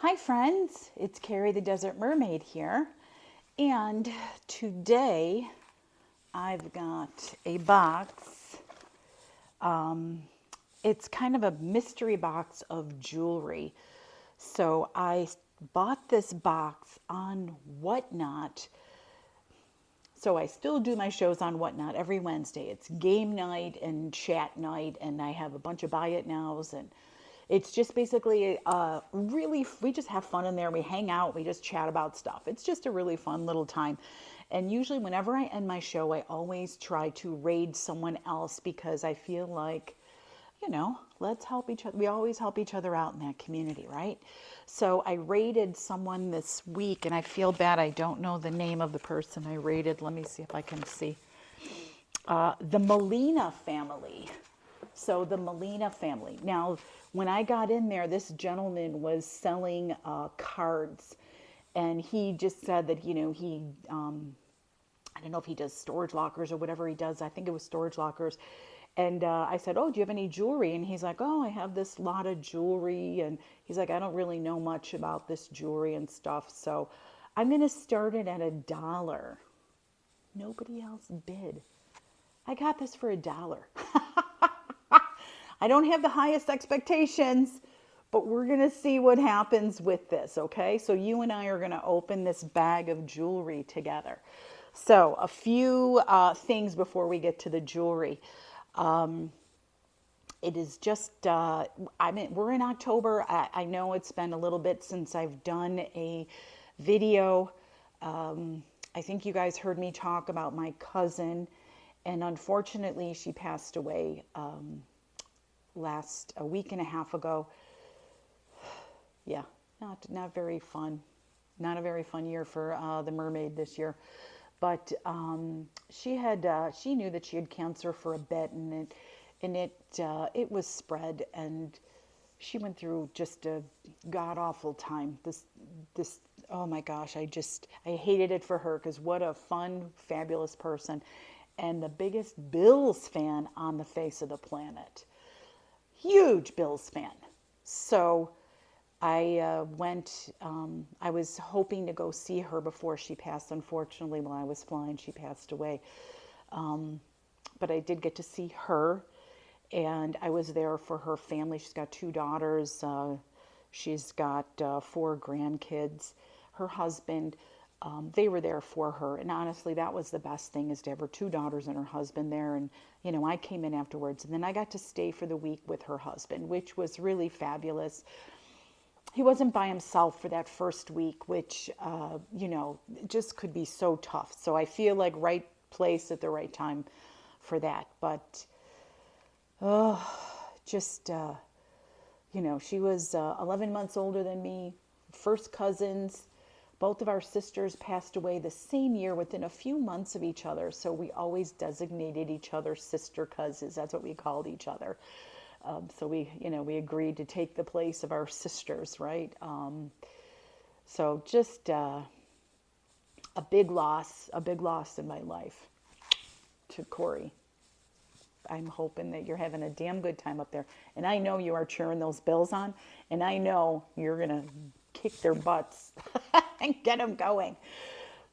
Hi friends, it's Carrie the Desert Mermaid here, and today I've got a box. It's kind of a mystery box of jewelry. So I bought this box on Whatnot. So I still do my shows on Whatnot every Wednesday. It's game night and chat night, and I have a bunch of buy it nows, and it's just basically we just have fun in there. We hang out, we just chat about stuff. It's just a really fun little time. And usually, whenever I end my show, I always try to raid someone else because I feel like, let's help each other. We always help each other out in that community, right? So I raided someone this week, and I feel bad. I don't know the name of the person I raided. Let me see if I can see. The Molina family. So the Molina family. Now, when I got in there, this gentleman was selling cards, and he just said that, I don't know if he does storage lockers or whatever he does. I think it was storage lockers. And I said, oh, do you have any jewelry? And he's like, oh, I have this lot of jewelry. And he's like, I don't really know much about this jewelry and stuff. So I'm going to start it at $1. Nobody else bid. I got this for $1. I don't have the highest expectations, but we're going to see what happens with this, okay? So you and I are going to open this bag of jewelry together. So a few things before we get to the jewelry. It is just, we're in October. I know it's been a little bit since I've done a video. I think you guys heard me talk about my cousin, and unfortunately she passed away a week and a half ago. Yeah, not very fun. Not a very fun year for the mermaid this year. But she knew that she had cancer for a bit, and it was spread, and she went through just a god awful time. This oh my gosh, I hated it for her because what a fun, fabulous person, and the biggest Bills fan on the face of the planet. Huge Bills fan. So I I was hoping to go see her before she passed. Unfortunately, while I was flying, she passed away. But I did get to see her, and I was there for her family. She's got 2 daughters. She's got 4 grandkids. Her husband, they were there for her. And honestly, that was the best thing, is to have her 2 daughters and her husband there. And, I came in afterwards. And then I got to stay for the week with her husband, which was really fabulous. He wasn't by himself for that first week, which, just could be so tough. So I feel like right place at the right time for that. But, she was 11 months older than me, first cousins. Both of our sisters passed away the same year within a few months of each other. So we always designated each other sister cousins. That's what we called each other. So we agreed to take the place of our sisters, right? So just a big loss in my life to Corey. I'm hoping that you're having a damn good time up there. And I know you are cheering those Bills on, and I know you're going to kick their butts and get them going.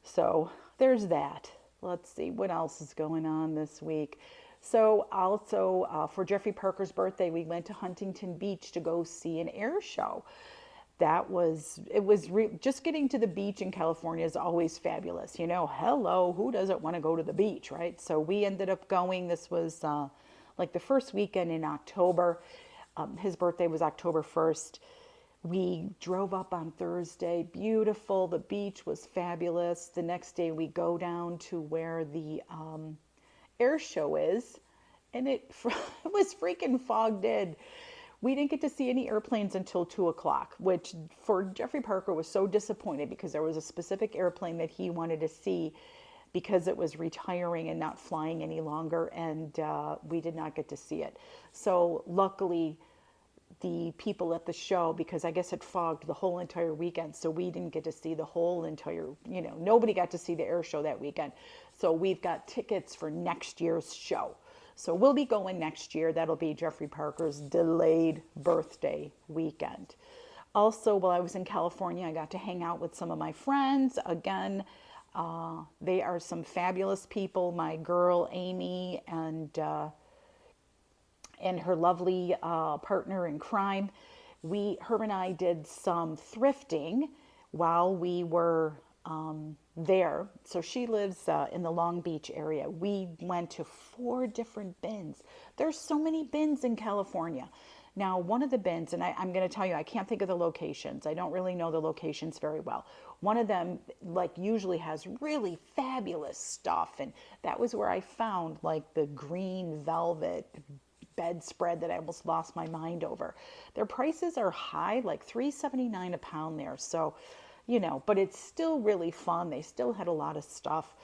So there's that. Let's see what else is going on this week. So also for Jeffrey Parker's birthday, we went to Huntington Beach to go see an air show. Just getting to the beach in California is always fabulous. Hello, who doesn't want to go to the beach, right? So we ended up going. This was like the first weekend in October. His birthday was October 1st. We drove up on Thursday. Beautiful. The beach was fabulous. The next day we go down to where the air show is, and it was freaking fogged in. We didn't get to see any airplanes until 2 o'clock, which for Jeffrey Parker was so disappointed because there was a specific airplane that he wanted to see because it was retiring and not flying any longer, and we did not get to see it. So luckily, the people at the show, because I guess it fogged the whole entire weekend, so we didn't get to see the whole entire, nobody got to see the air show that weekend. So we've got tickets for next year's show. So we'll be going next year. That'll be Jeffrey Parker's delayed birthday weekend. Also, while I was in California, I got to hang out with some of my friends. Again, they are some fabulous people. My girl Amy and her lovely partner in crime. Her and I did some thrifting while we were there. So she lives in the Long Beach area. We went to 4 different bins. There's so many bins in California. Now, one of the bins, and I'm going to tell you, I can't think of the locations. I don't really know the locations very well. One of them, like, usually has really fabulous stuff. And that was where I found, like, the green velvet bedspread that I almost lost my mind over. Their prices are high, like $3.79 a pound there. So, but it's still really fun. They still had a lot of stuff.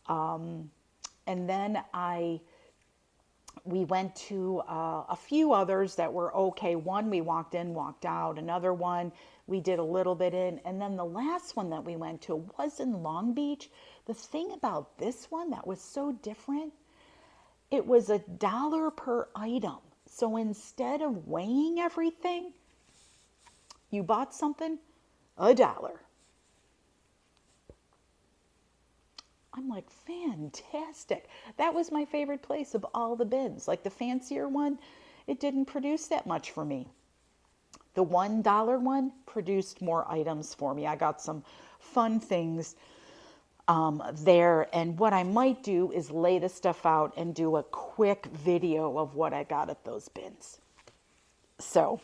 And then we went to a few others that were okay. One, we walked in, walked out. Another one, we did a little bit in. And then the last one that we went to was in Long Beach. The thing about this one that was so different, it was $1 per item. So instead of weighing everything, you bought something, $1. I'm like, fantastic. That was my favorite place of all the bins. Like the fancier one, it didn't produce that much for me. The $1 one produced more items for me. I got some fun things there. And what I might do is lay the stuff out and do a quick video of what I got at those bins. So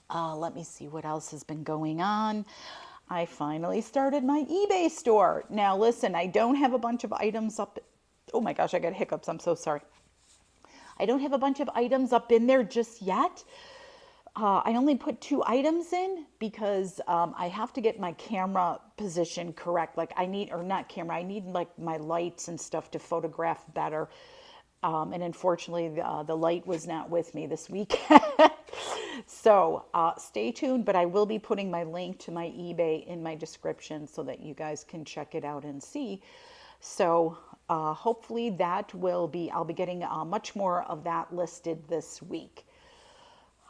let me see what else has been going on. I finally started my eBay store. Now listen, I don't have a bunch of items up. Oh my gosh, I got hiccups. I'm so sorry. I don't have a bunch of items up in there just yet. I only put 2 items in because I have to get my camera position correct. Like I need like my lights and stuff to photograph better. And unfortunately, the light was not with me this weekend. So stay tuned, but I will be putting my link to my eBay in my description so that you guys can check it out and see. So hopefully I'll be getting much more of that listed this week.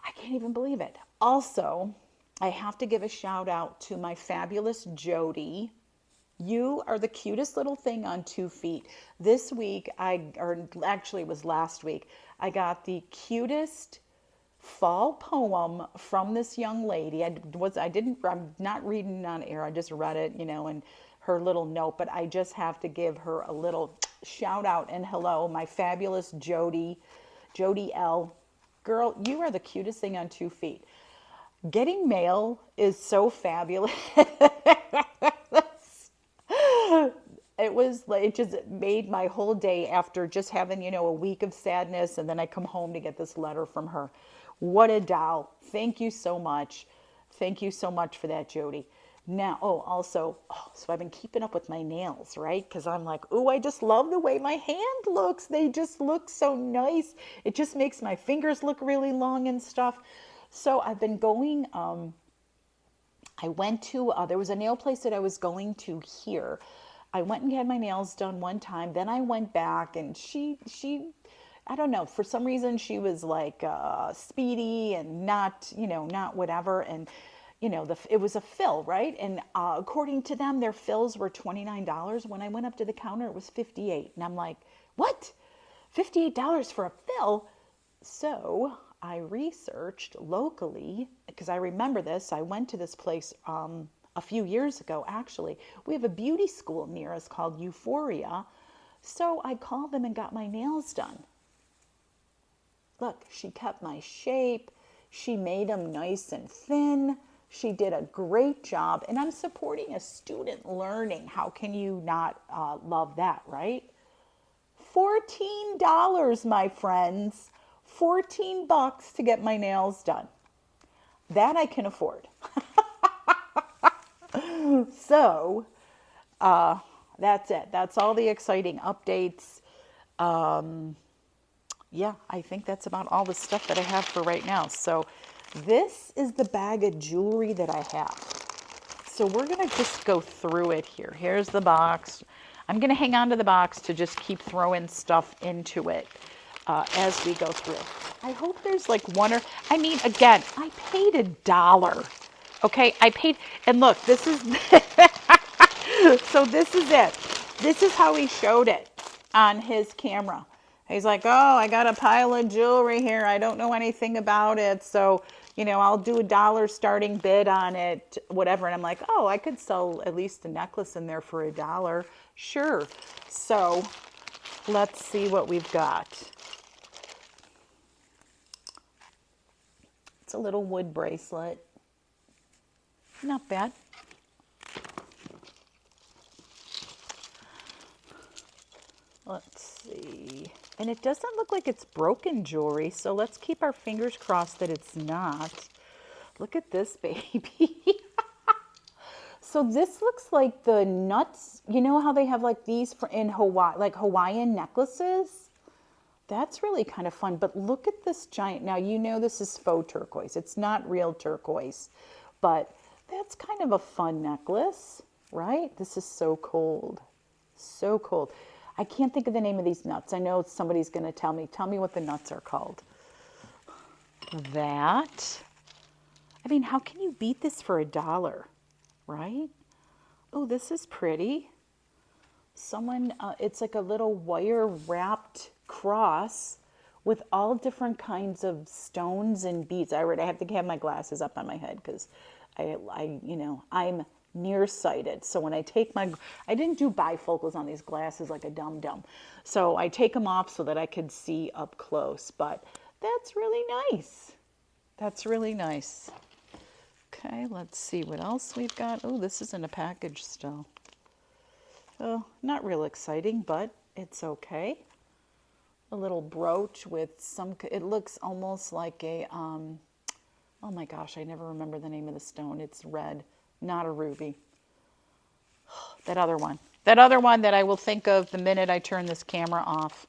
I can't even believe it. Also, I have to give a shout out to my fabulous Jody. You are the cutest little thing on 2 feet. This week, it was last week, I got the cutest fall poem from this young lady. I'm not reading on air. I just read it, and her little note, but I just have to give her a little shout out and hello, my fabulous Jody L. Girl, you are the cutest thing on 2 feet. Getting mail is so fabulous. It just made my whole day after just having, a week of sadness. And then I come home to get this letter from her. What a doll. Thank you so much. Thank you so much for that, Jody. Now, so I've been keeping up with my nails, right? Because I'm like, I just love the way my hand looks. They just look so nice. It just makes my fingers look really long and stuff. So I've been going, I went to, there was a nail place that I was going to here. I went and had my nails done one time. Then I went back and she, I don't know, for some reason she was like speedy and not whatever. And it was a fill, right? And according to them, their fills were $29. When I went up to the counter, it was $58. And I'm like, what? $58 for a fill? So I researched locally, because I remember this. I went to this place a few years ago, actually. We have a beauty school near us called Euphoria. So I called them and got my nails done. Look, she kept my shape. She made them nice and thin. She did a great job, and I'm supporting a student learning. How can you not love that, right? $14, my friends. $14 to get my nails done. That I can afford. So, that's it. That's all the exciting updates. Yeah, I think that's about all the stuff that I have for right now. So this is the bag of jewelry that I have. So we're going to just go through it here. Here's the box. I'm going to hang on to the box to just keep throwing stuff into it. as we go through. I hope there's like one or, I mean, again, I paid $1. Okay, I paid, and look, this is, so this is it. This is how he showed it on his camera. He's like, oh, I got a pile of jewelry here. I don't know anything about it. So, I'll do $1 starting bid on it, whatever. And I'm like, oh, I could sell at least a necklace in there for $1. Sure. So let's see what we've got. It's a little wood bracelet. Not bad. Let's see. And it doesn't look like it's broken jewelry, so let's keep our fingers crossed that it's not. Look at this baby. So this looks like the nuts. You know how they have like these in Hawaii, like Hawaiian necklaces? That's really kind of fun. But look at this giant. Now, this is faux turquoise. It's not real turquoise, but that's kind of a fun necklace, right? This is so cold. So cold. I can't think of the name of these nuts. I know somebody's going to tell me. Tell me what the nuts are called. That. I mean, how can you beat this for $1, right? Oh, this is pretty. It's like a little wire wrapped cross with all different kinds of stones and beads. I have to have my glasses up on my head because I'm nearsighted. So when I didn't do bifocals on these glasses like a dum-dum. So I take them off so that I could see up close. But that's really nice. That's really nice. Okay, let's see what else we've got. Oh, this is in a package still. Oh, not real exciting, but it's okay. A little brooch with it looks almost like a, oh my gosh, I never remember the name of the stone. It's red, not a ruby. That other one that I will think of the minute I turn this camera off.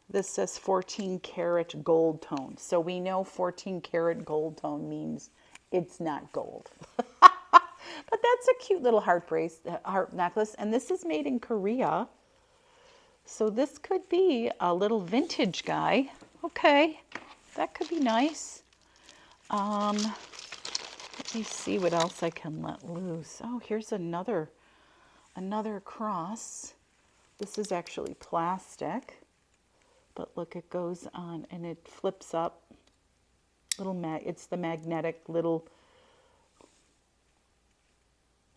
This says 14 karat gold tone. So we know 14 karat gold tone means it's not gold. But that's a cute little heart necklace. And this is made in Korea. So this could be a little vintage guy. Okay, that could be nice. Let me see what else I can let loose. Oh, here's another cross. This is actually plastic. But look, it goes on and it flips up. It's the magnetic little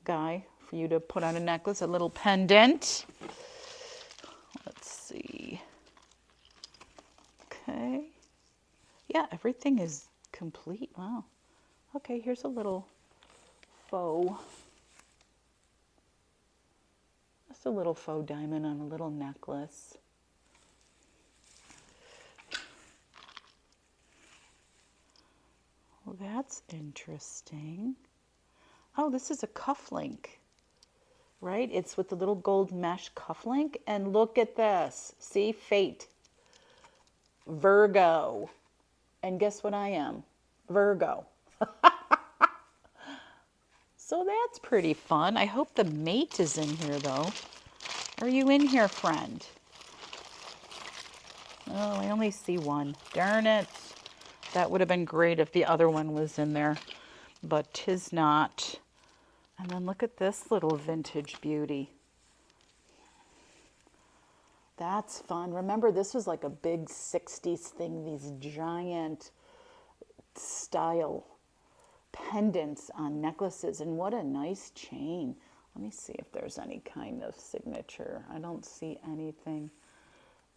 guy for you to put on a necklace, a little pendant. Let's see. Okay. Yeah, everything is complete. Wow. Okay, here's a little faux. Just a little faux diamond on a little necklace. Well, that's interesting. Oh, this is a cufflink, right? It's with the little gold mesh cufflink. And look at this. See, fate. Virgo. And guess what I am? Virgo. So that's pretty fun. I hope the mate is in here, though. Are you in here, friend? Oh, I only see one. Darn it. That would have been great if the other one was in there, but 'tis not. And then look at this little vintage beauty. That's fun. Remember, this was like a big 60s thing, these giant style pendants on necklaces. And what a nice chain. Let me see if there's any kind of signature. I don't see anything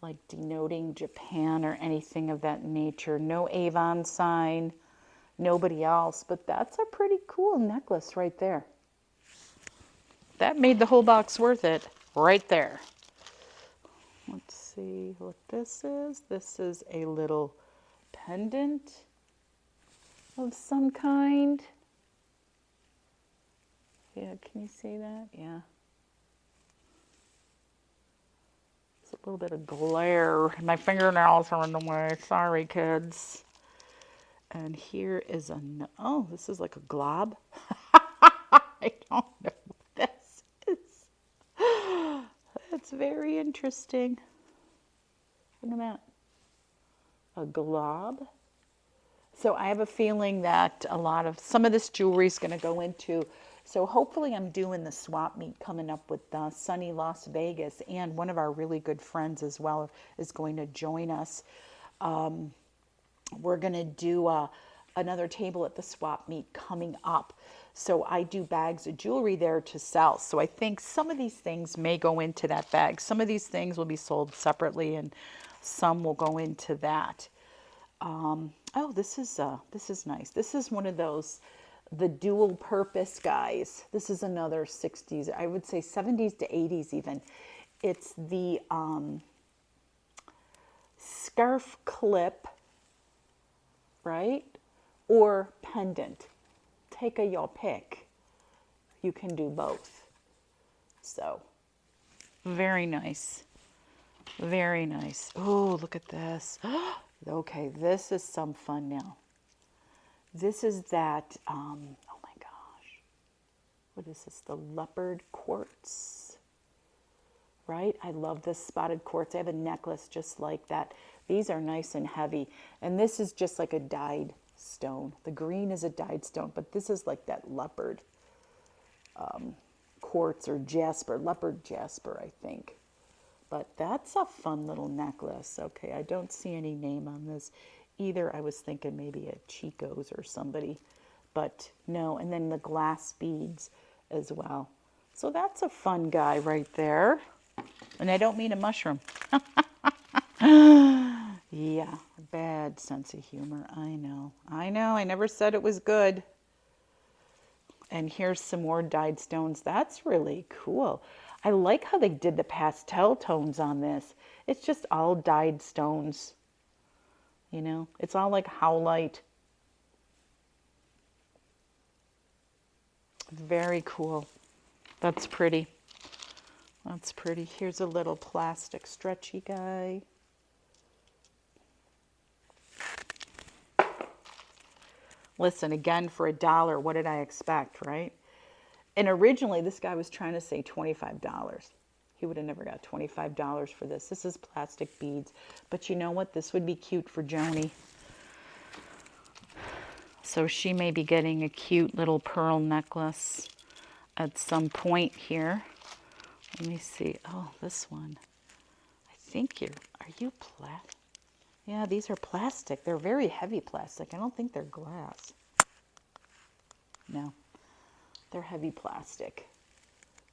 like denoting Japan or anything of that nature. No Avon sign, nobody else, but that's a pretty cool necklace right there. That made the whole box worth it right there. Let's see what this is. This is a little pendant of some kind. Yeah, can you see that? Yeah. A little bit of glare. My fingernails are in the way. Sorry, kids. And here is oh, this is like a glob. I don't know what this is. That's very interesting. What am I? A glob. So I have a feeling that some of this jewelry is going to go into, so hopefully I'm doing the swap meet coming up with sunny Las Vegas, and one of our really good friends as well is going to join us. We're going to do another table at the swap meet coming up. So I do bags of jewelry there to sell. So I think some of these things may go into that bag. Some of these things will be sold separately and some will go into that. Oh, this is nice. This is one of those, the dual purpose guys. This is another 60s, I would say 70s to 80s even. It's the scarf clip, right? Or pendant. Take your pick. You can do both. So, very nice. Very nice. Oh, look at this. Okay, this is some fun now. This is that, oh my gosh. What is this? The leopard quartz, right? I love this spotted quartz. I have a necklace just like that. These are nice and heavy. And this is just like a dyed stone. The green is a dyed stone, but this is like that leopard quartz or jasper, leopard jasper, I think. But that's a fun little necklace. Okay, I don't see any name on this either. I was thinking maybe a Chico's or somebody, but no. And then the glass beads as well. So that's a fun guy right there. And I don't mean a mushroom. Yeah, bad sense of humor. I know. I never said it was good. And here's some more dyed stones. That's really cool. I like how they did the pastel tones on this. It's just all dyed stones. You know, it's all like howlite. Very cool. That's pretty. That's pretty. Here's a little plastic stretchy guy. Listen, again, for $1, what did I expect, right? And originally, this guy was trying to say $25. He would have never got $25 for this. This is plastic beads. But you know what? This would be cute for Joni. So she may be getting a cute little pearl necklace at some point here. Let me see. Oh, this one. I think are you plastic? Yeah, these are plastic. They're very heavy plastic. I don't think they're glass. No, they're heavy plastic.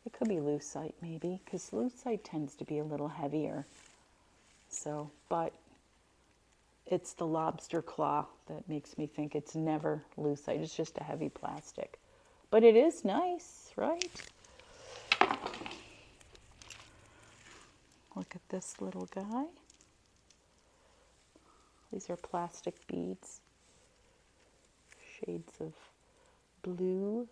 It could be lucite maybe, because lucite tends to be a little heavier. So, but it's the lobster claw that makes me think it's never lucite. It's just a heavy plastic. But it is nice, right? Look at this little guy. These are plastic beads, shades of blue.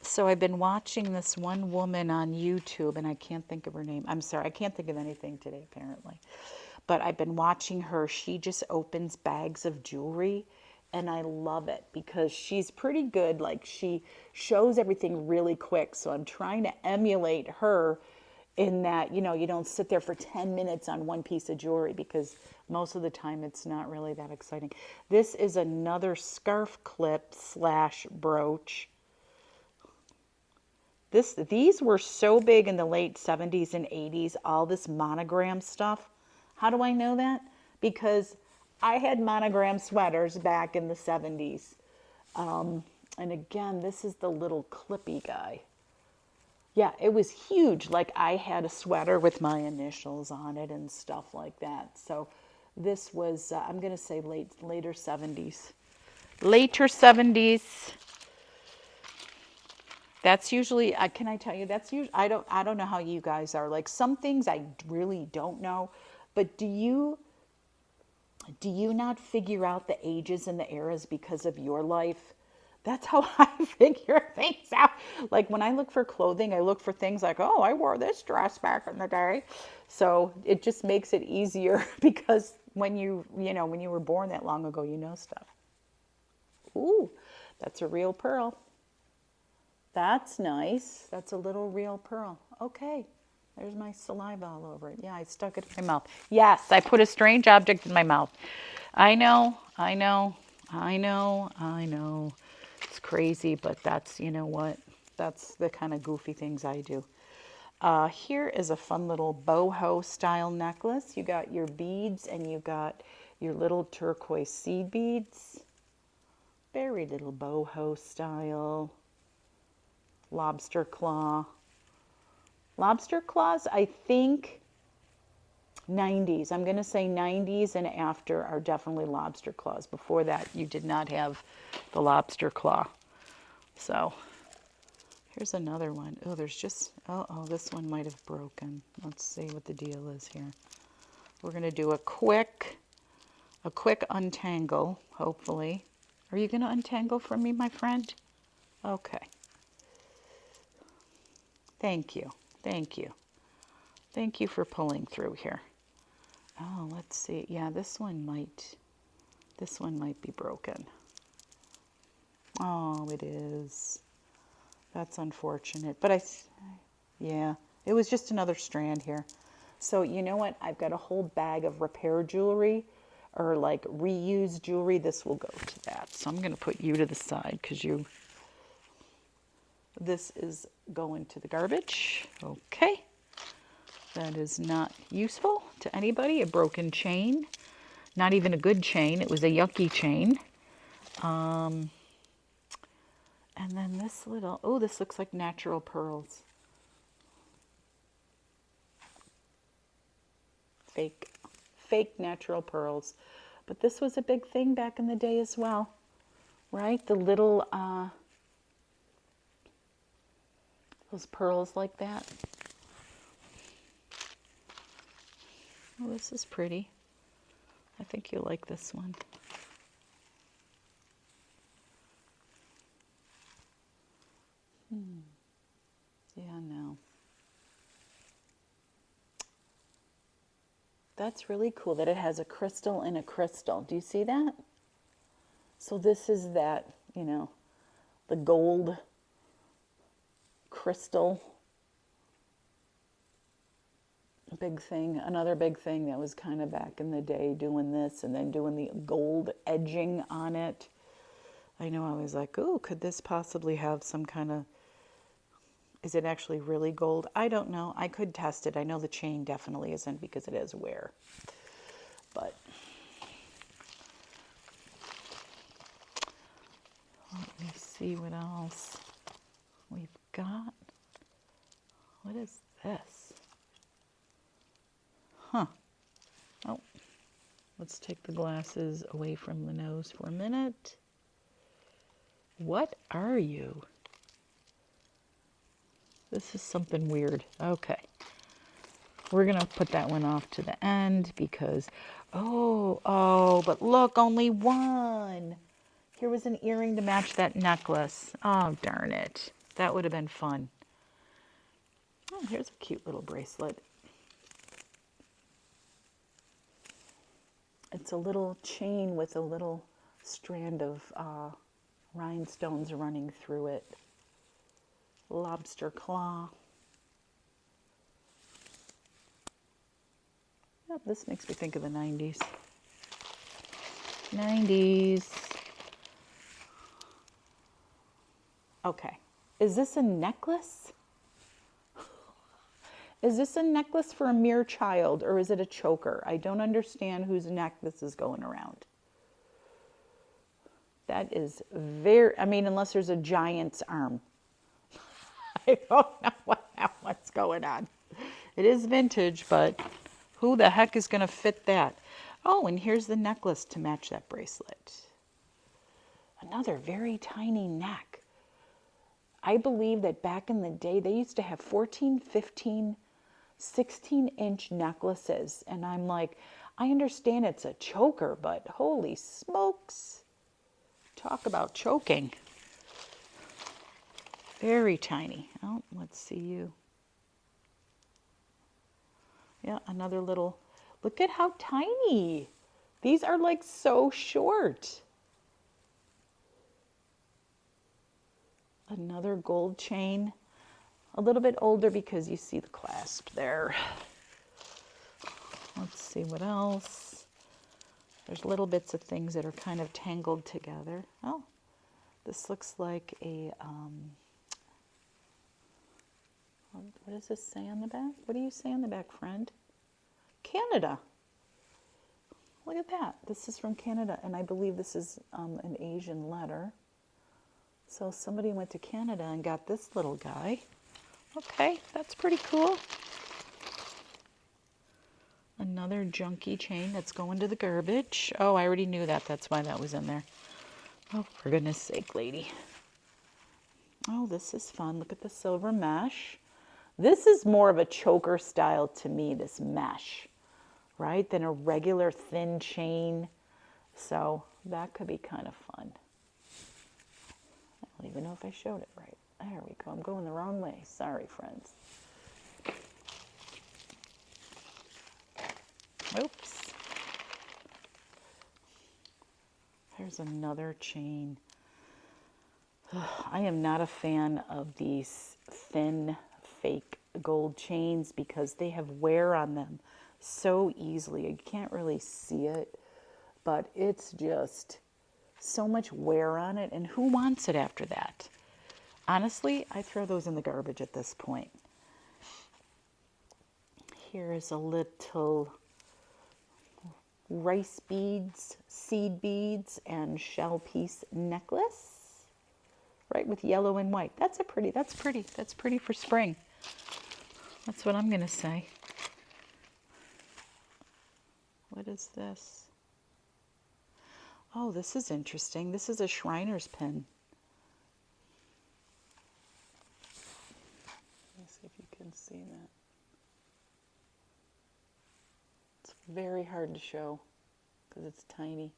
So I've been watching this one woman on YouTube, and I can't think of her name. I'm sorry, I can't think of anything today, apparently. But I've been watching her. She just opens bags of jewelry, and I love it because she's pretty good. Like, she shows everything really quick. So I'm trying to emulate her in that, you know, you don't sit there for 10 minutes on one piece of jewelry because most of the time it's not really that exciting. This is another scarf clip / brooch. These were so big in the late 70s and 80s, all this monogram stuff. How do I know that? Because I had monogram sweaters back in the 70s. And again, this is the little clippy guy. Yeah, it was huge. Like, I had a sweater with my initials on it and stuff like that. So this was, I'm going to say later 70s. Later 70s. That's usually, can I tell you, that's usually, I don't know how you guys are. Like, some things I really don't know, but do you not figure out the ages and the eras because of your life? That's how I figure things out. Like, when I look for clothing, I look for things like, oh, I wore this dress back in the day. So it just makes it easier because when when you were born that long ago, you know stuff. Ooh, that's a real pearl. That's nice. That's a little real pearl. Okay. There's my saliva all over it. Yeah, I stuck it in my mouth. Yes, I put a strange object in my mouth. I know, I know, I know, I know. It's crazy, but that's, you know what? That's the kind of goofy things I do. Here is a fun little boho style necklace. You got your beads and you got your little turquoise seed beads. Very little boho style. Lobster claw. Lobster claws, I think 90s. I'm going to say 90s and after are definitely lobster claws. Before that, you did not have the lobster claw. So here's another one. Oh, there's just, oh, this one might have broken. Let's see what the deal is here. We're going to do a quick untangle, hopefully. Are you going to untangle for me, my friend? Okay. Thank you. Thank you. Thank you for pulling through here. Oh, let's see. Yeah, this one might be broken. Oh, it is. That's unfortunate. But yeah, it was just another strand here. So you know what? I've got a whole bag of repair jewelry or like reused jewelry. This will go to that. So I'm going to put you to the side because this is going to the garbage. Okay. That is not useful to anybody. A broken chain. Not even a good chain. It was a yucky chain. And then this little, oh, this looks like natural pearls. Fake natural pearls. But this was a big thing back in the day as well, right? The little, those pearls like that. Oh, this is pretty. I think you'll like this one. Yeah, no. That's really cool that it has a crystal in a crystal. Do you see that? So this is that, you know, the gold crystal. Big thing, another big thing that was kind of back in the day doing this and then doing the gold edging on it. I know I was like, oh, could this possibly have some kind of, is it actually really gold? I don't know. I could test it. I know the chain definitely isn't because it has wear. But let me see what else we've got. What is this? Huh. Oh, let's take the glasses away from the nose for a minute. What are you? This is something weird. Okay. We're going to put that one off to the end because, oh, but look, only one. Here was an earring to match that necklace. Oh, darn it. That would have been fun. Oh, here's a cute little bracelet. It's a little chain with a little strand of rhinestones running through it. Lobster claw. Yep, this makes me think of the 90s. 90s. Okay. Is this a necklace? Is this a necklace for a mere child or is it a choker? I don't understand whose neck this is going around. That is very, I mean, unless there's a giant's arm. I don't know what's going on. It is vintage, but who the heck is going to fit that? Oh, and here's the necklace to match that bracelet. Another very tiny neck. I believe that back in the day, they used to have 14, 15, 16-inch necklaces. And I'm like, I understand it's a choker, but holy smokes. Talk about choking. Very tiny. Oh, let's see you. Yeah, another little, look at how tiny. These are like so short. Another gold chain. A little bit older because you see the clasp there. Let's see what else. There's little bits of things that are kind of tangled together. Oh, this looks like a, what does this say on the back? What do you say on the back, friend? Canada. Look at that. This is from Canada, and I believe this is an Asian letter. So somebody went to Canada and got this little guy. Okay, that's pretty cool. Another junky chain that's going to the garbage. Oh, I already knew that. That's why that was in there. Oh, for goodness sake, lady. Oh, this is fun. Look at the silver mesh. This is more of a choker style to me, this mesh, right, than a regular thin chain. So that could be kind of fun. I don't even know if I showed it right. There we go. I'm going the wrong way. Sorry, friends. Oops. Here's another chain. I am not a fan of these thin, fake gold chains because they have wear on them so easily. You can't really see it, but it's just so much wear on it. And who wants it after that? Honestly, I throw those in the garbage at this point. Here's a little rice beads, seed beads, and shell piece necklace, right, with yellow and white. That's pretty for spring. That's what I'm going to say. What is this? Oh, this is interesting. This is a Shriner's pin. Let's see if you can see that. It's very hard to show because it's tiny.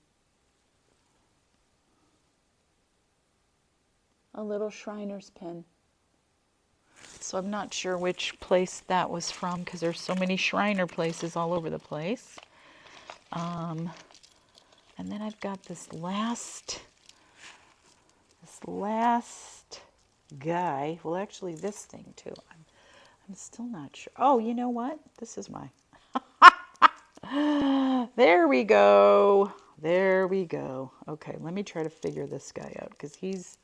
A little Shriner's pin. So I'm not sure which place that was from because there's so many Shriner places all over the place. And then I've got this last guy. Well, actually this thing too. I'm still not sure. Oh, you know what? This is my... There we go. There we go. Okay, let me try to figure this guy out because this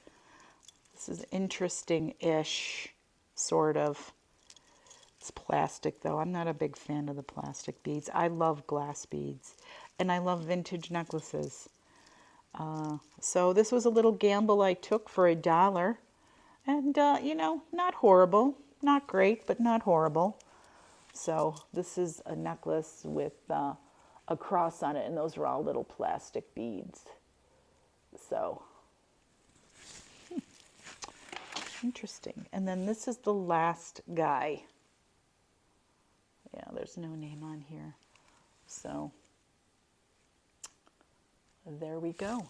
is interesting-ish, sort of. It's plastic though. I'm not a big fan of the plastic beads. I love glass beads and I love vintage necklaces. So this was a little gamble I took for $1. And, you know, not horrible. Not great, but not horrible. So this is a necklace with a cross on it, and those are all little plastic beads. So, interesting. And then this is the last guy. Yeah, there's no name on here. So, there we go.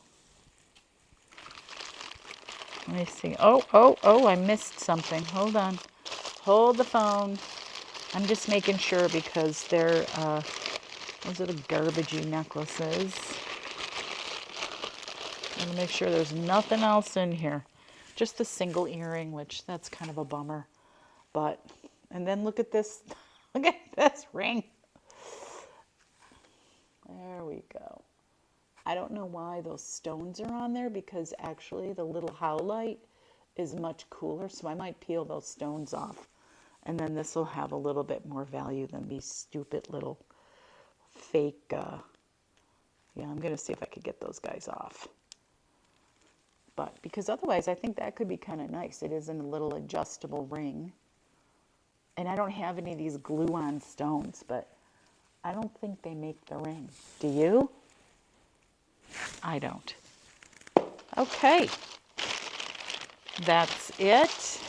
Let me see. Oh, I missed something. Hold on. Hold the phone. I'm just making sure because they're, those are the garbagey necklaces. I'm going to make sure there's nothing else in here. Just the single earring, which that's kind of a bummer. But, and then look at this. Look at this ring. There we go. I don't know why those stones are on there because actually the little howlite is much cooler. So I might peel those stones off. And then this will have a little bit more value than these stupid little fake, yeah, I'm going to see if I could get those guys off. But because otherwise I think that could be kind of nice. It is in a little adjustable ring. And I don't have any of these glue-on stones, but I don't think they make the ring. Do you? I don't. Okay. That's it.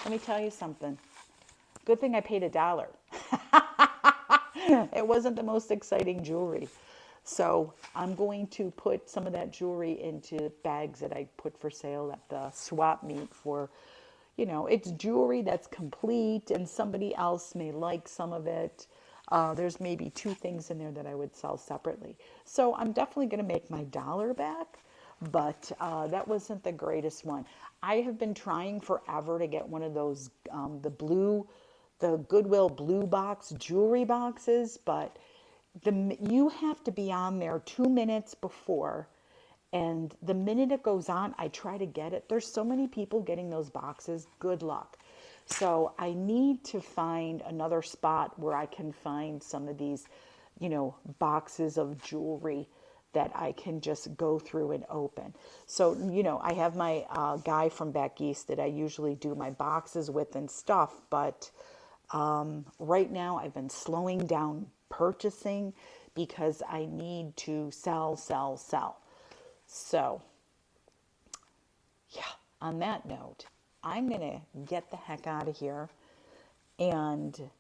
Let me tell you something. Good thing I paid $1. It wasn't the most exciting jewelry. So I'm going to put some of that jewelry into bags that I put for sale at the swap meet for, you know, it's jewelry that's complete and somebody else may like some of it. There's maybe 2 things in there that I would sell separately. So I'm definitely going to make my $1 back. but that wasn't the greatest one. I have been trying forever to get one of those, the Goodwill blue box jewelry boxes, but you have to be on there 2 minutes before, and the minute it goes on, I try to get it. There's so many people getting those boxes. Good luck. So I need to find another spot where I can find some of these, boxes of jewelry that I can just go through and open. So, I have my guy from back east that I usually do my boxes with and stuff, but right now I've been slowing down purchasing because I need to sell, sell, sell. So, yeah, on that note, I'm going to get the heck out of here, and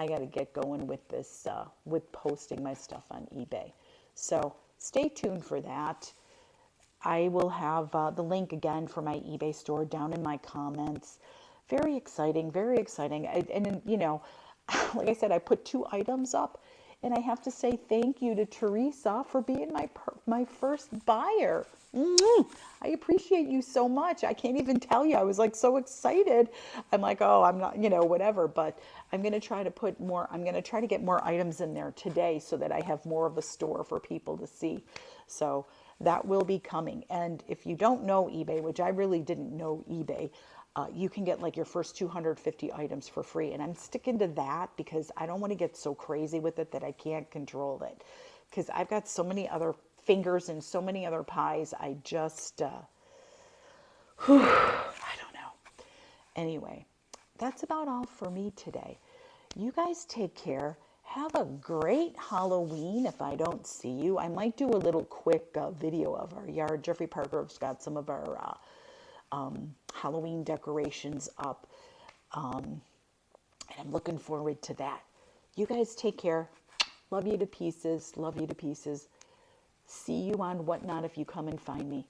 I got to get going with this, with posting my stuff on eBay. So stay tuned for that. I will have the link again for my eBay store down in my comments. Very exciting, very exciting. And like I said, I put 2 items up, and I have to say thank you to Teresa for being my first buyer. I appreciate you so much. I can't even tell you. I was like so excited. I'm like, oh, I'm not, whatever. But I'm going to try to put more, I'm going to try to get more items in there today so that I have more of a store for people to see. So that will be coming. And if you don't know eBay, which I really didn't know eBay, you can get like your first 250 items for free. And I'm sticking to that because I don't want to get so crazy with it that I can't control it. Because I've got so many other fingers and so many other pies. I just, I don't know. Anyway, that's about all for me today. You guys take care. Have a great Halloween if I don't see you. I might do a little quick video of our yard. Jeffrey Parker's got some of our Halloween decorations up. And I'm looking forward to that. You guys take care. Love you to pieces. Love you to pieces. See you on Whatnot if you come and find me.